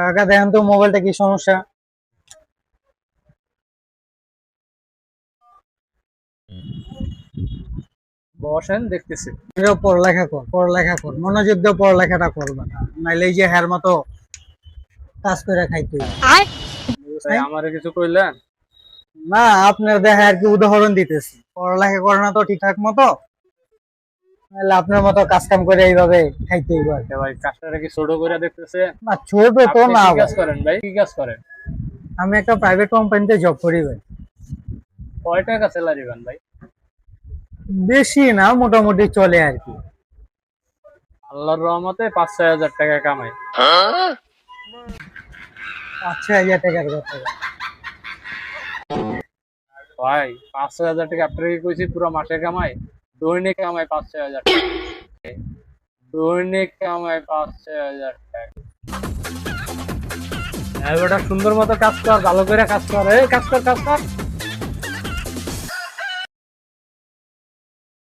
কাকা দেখেন তো মোবাইলটা কি সমস্যা? বসেন, দেখতেছি। পড়ালেখা কর মনোযোগ দিয়ে পড়ালেখাটা করবে না, নাইলে এই যে হ্যার মতো কাজ করে খাইতে হইবে। ভাই, আমারে কিছু কইলেন? না, আপনার দেখা আর কি উদাহরণ দিতেছি, পড়ালেখা করে না তো ঠিকঠাক মতো, নাহলে আপনার মতো কাজ কাম করে এইভাবে খাইতে হইবে আর কি। ভাই, কাজটা কি ছোট করে দেখতেছে? না, ছোট তো আপনি না কি ভাই। কাজ করেন ভাই? কি কাজ করেন? আমি একটা প্রাইভেট কোম্পানিতে জব করি ভাই। কয় টাকা স্যালারি পান ভাই? বেশি না, মোটামুটি চলে আর কি। আল্লাহর রহমতে 5-6 হাজার টাকা কামাই। 5-6 হাজার টাকার কথা। ভাই, 5-6 হাজার টাকা আপনাকে কইছি পুরো মাসে কামাই। দৈনিক কামাই 5-6 হাজার টাকা। দৈনিক কামাই 5-6 হাজার টাকা। হ্যাঁ বেটা, সুন্দর মতো কাজ কর, ভালো করে কাজ কর, এই কাজ কর, কাজ কর।